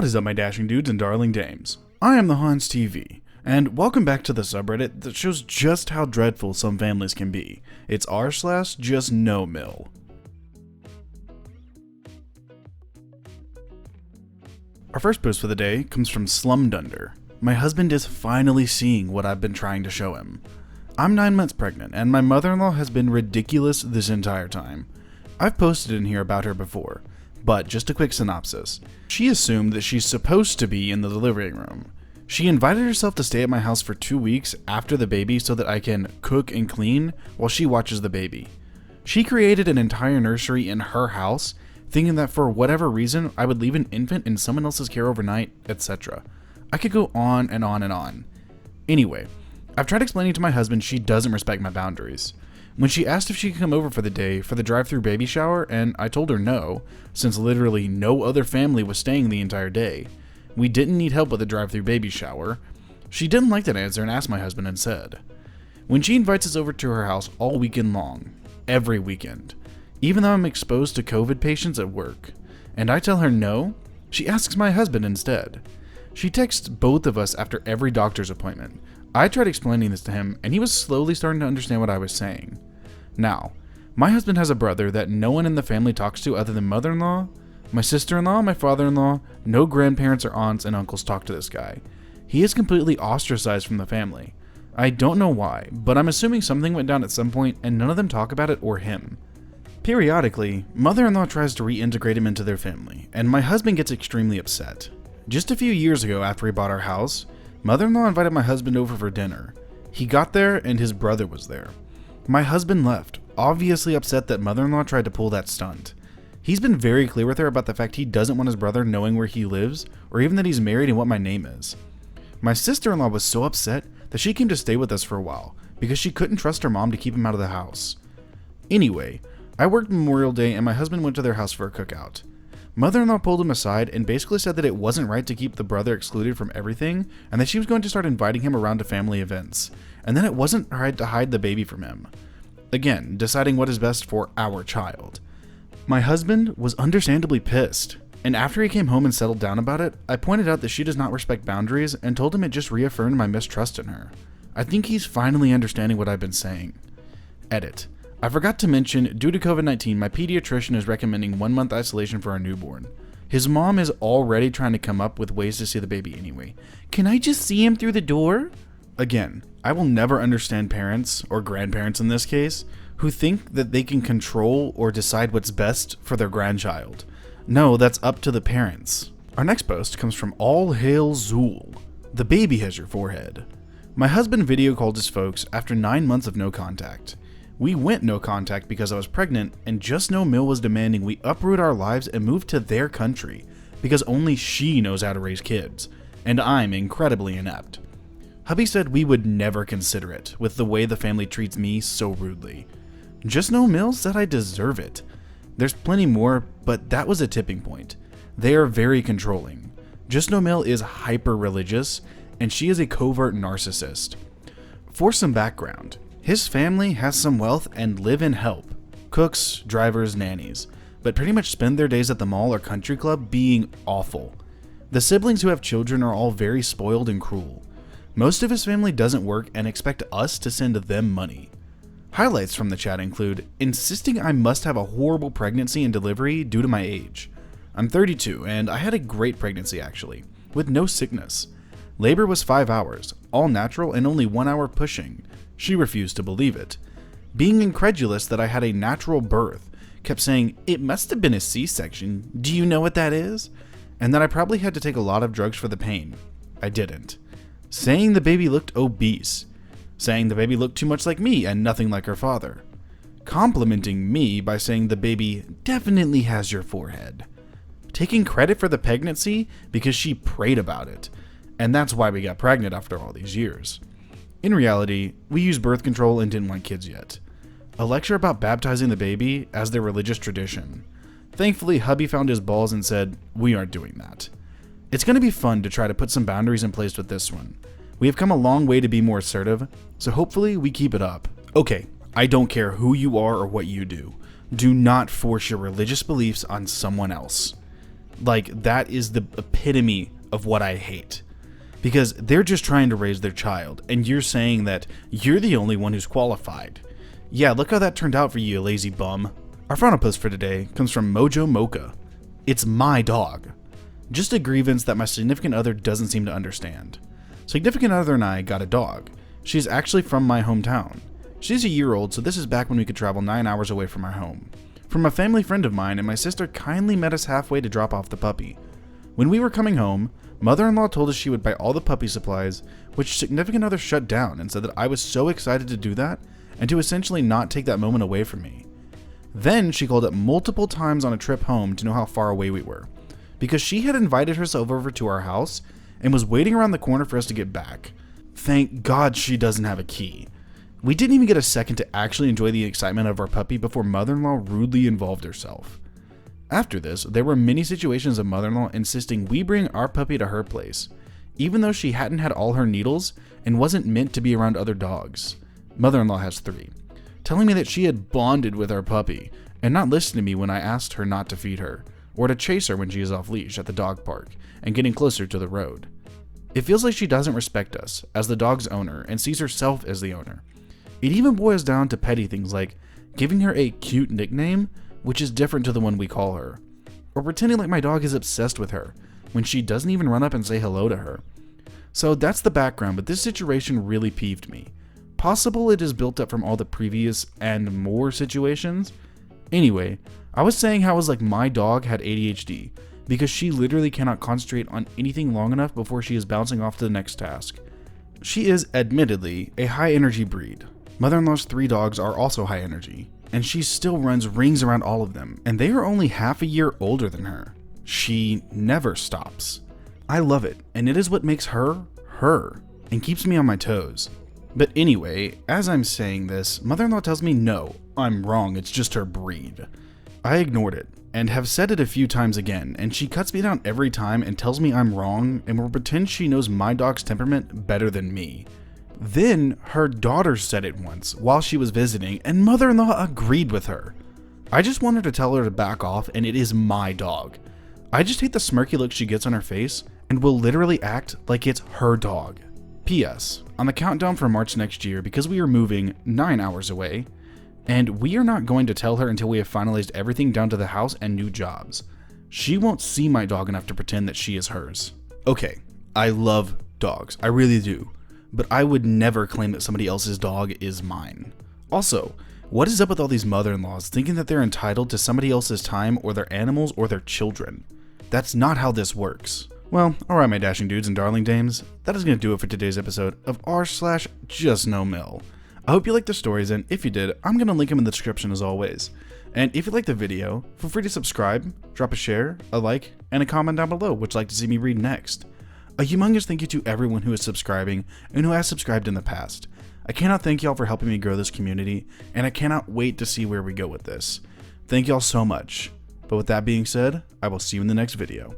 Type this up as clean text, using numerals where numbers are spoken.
What is up, my dashing dudes and darling dames? I am the Hans TV, and welcome back to the subreddit that shows just how dreadful some families can be. It's r/JustNoMIL. Our first post for the day comes from Slumdunder. My husband is finally seeing what I've been trying to show him. I'm 9 months pregnant, and my mother-in-law has been ridiculous this entire time. I've posted in here about her before, but just a quick synopsis. She assumed that she's supposed to be in the delivery room. She invited herself to stay at my house for 2 weeks after the baby so that I can cook and clean while she watches the baby. She created an entire nursery in her house, thinking that for whatever reason I would leave an infant in someone else's care overnight, etc. I could go on and on and on. Anyway, I've tried explaining to my husband she doesn't respect my boundaries. When she asked if she could come over for the day for the drive-through baby shower, and I told her no, since literally no other family was staying the entire day. We didn't need help with the drive-through baby shower. She didn't like that answer and asked my husband instead. When she invites us over to her house all weekend long, every weekend, even though I'm exposed to COVID patients at work, and I tell her no, she asks my husband instead. She texts both of us after every doctor's appointment. I tried explaining this to him, and he was slowly starting to understand what I was saying. Now, my husband has a brother that no one in the family talks to other than mother-in-law, my sister-in-law, my father-in-law. No grandparents or aunts and uncles talk to this guy. He is completely ostracized from the family. I don't know why, but I'm assuming something went down at some point and none of them talk about it or him. Periodically, mother-in-law tries to reintegrate him into their family, and my husband gets extremely upset. Just a few years ago after we bought our house, mother-in-law invited my husband over for dinner. He got there and his brother was there. My husband left, obviously upset that mother-in-law tried to pull that stunt. He's been very clear with her about the fact he doesn't want his brother knowing where he lives, or even that he's married and what my name is. My sister-in-law was so upset that she came to stay with us for a while, because she couldn't trust her mom to keep him out of the house. Anyway, I worked Memorial Day and my husband went to their house for a cookout. Mother-in-law pulled him aside and basically said that it wasn't right to keep the brother excluded from everything, and that she was going to start inviting him around to family events, and then it wasn't right to hide the baby from him. Again, deciding what is best for our child. My husband was understandably pissed, and after he came home and settled down about it, I pointed out that she does not respect boundaries and told him it just reaffirmed my mistrust in her. I think he's finally understanding what I've been saying. Edit. I forgot to mention, due to COVID-19, my pediatrician is recommending 1 month isolation for our newborn. His mom is already trying to come up with ways to see the baby anyway. Can I just see him through the door? Again, I will never understand parents, or grandparents in this case, who think that they can control or decide what's best for their grandchild. No, that's up to the parents. Our next post comes from AllHailZul. The baby has your forehead. My husband video called his folks after 9 months of no contact. We went no contact because I was pregnant, and JustNoMIL was demanding we uproot our lives and move to their country because only she knows how to raise kids, and I'm incredibly inept. Hubby said we would never consider it with the way the family treats me so rudely. JustNoMIL said I deserve it. There's plenty more, but that was a tipping point. They are very controlling. JustNoMIL is hyper-religious, and she is a covert narcissist. For some background, his family has some wealth and live in help. Cooks, drivers, nannies. But pretty much spend their days at the mall or country club being awful. The siblings who have children are all very spoiled and cruel. Most of his family doesn't work and expect us to send them money. Highlights from the chat include insisting I must have a horrible pregnancy and delivery due to my age. I'm 32 and I had a great pregnancy actually, with no sickness. Labor was 5 hours, all natural and only 1 hour pushing. She refused to believe it. Being incredulous that I had a natural birth, kept saying, it must have been a C-section, do you know what that is? And that I probably had to take a lot of drugs for the pain. I didn't. Saying the baby looked obese. Saying the baby looked too much like me and nothing like her father. Complimenting me by saying the baby definitely has your forehead. Taking credit for the pregnancy because she prayed about it. And that's why we got pregnant after all these years. In reality, we used birth control and didn't want kids yet. A lecture about baptizing the baby as their religious tradition. Thankfully, hubby found his balls and said, we aren't doing that. It's going to be fun to try to put some boundaries in place with this one. We have come a long way to be more assertive, so hopefully we keep it up. Okay, I don't care who you are or what you do. Do not force your religious beliefs on someone else. Like, that is the epitome of what I hate. Because they're just trying to raise their child, and you're saying that you're the only one who's qualified. Yeah, look how that turned out for you, you lazy bum. Our Frontal Post for today comes from Mojo Mocha. It's my dog. Just a grievance that my significant other doesn't seem to understand. Significant other and I got a dog. She's actually from my hometown. She's a year old, so this is back when we could travel 9 hours away from our home. From a family friend of mine, and my sister kindly met us halfway to drop off the puppy. When we were coming home, mother-in-law told us she would buy all the puppy supplies, which significant other shut down and said that I was so excited to do that and to essentially not take that moment away from me. Then she called up multiple times on a trip home to know how far away we were, because she had invited herself over to our house and was waiting around the corner for us to get back. Thank God she doesn't have a key. We didn't even get a second to actually enjoy the excitement of our puppy before mother-in-law rudely involved herself. After this, there were many situations of mother-in-law insisting we bring our puppy to her place, even though she hadn't had all her needles and wasn't meant to be around other dogs. Mother-in-law has 3, telling me that she had bonded with our puppy and not listened to me when I asked her not to feed her, or to chase her when she is off leash at the dog park and getting closer to the road. It feels like she doesn't respect us as the dog's owner and sees herself as the owner. It even boils down to petty things like giving her a cute nickname, which is different to the one we call her, or pretending like my dog is obsessed with her when she doesn't even run up and say hello to her. So that's the background, but this situation really peeved me. Possible it is built up from all the previous and more situations. Anyway, I was saying how it was like my dog had ADHD, because she literally cannot concentrate on anything long enough before she is bouncing off to the next task. She is admittedly a high energy breed. Mother-in-law's 3 dogs are also high energy, and she still runs rings around all of them, and they are only half a year older than her. She never stops. I love it, and it is what makes her, her, and keeps me on my toes. But anyway, as I'm saying this, mother-in-law tells me no, I'm wrong, it's just her breed. I ignored it, and have said it a few times again, and she cuts me down every time and tells me I'm wrong and will pretend she knows my dog's temperament better than me. Then her daughter said it once while she was visiting, and mother-in-law agreed with her. I just want her to tell her to back off, and it is my dog. I just hate the smirky look she gets on her face and will literally act like it's her dog. P.S. On the countdown for March next year, because we are moving 9 hours away, and we are not going to tell her until we have finalized everything down to the house and new jobs. She won't see my dog enough to pretend that she is hers. Okay, I love dogs, I really do. But I would never claim that somebody else's dog is mine. Also, what is up with all these mother-in-laws thinking that they're entitled to somebody else's time or their animals or their children? That's not how this works. Well, alright my dashing dudes and darling dames, that is going to do it for today's episode of r/JustNoMIL. I hope you liked the stories, and if you did, I'm going to link them in the description as always. And if you liked the video, feel free to subscribe, drop a share, a like, and a comment down below which you'd like to see me read next. A humongous thank you to everyone who is subscribing and who has subscribed in the past. I cannot thank y'all for helping me grow this community, and I cannot wait to see where we go with this. Thank y'all so much. But with that being said, I will see you in the next video.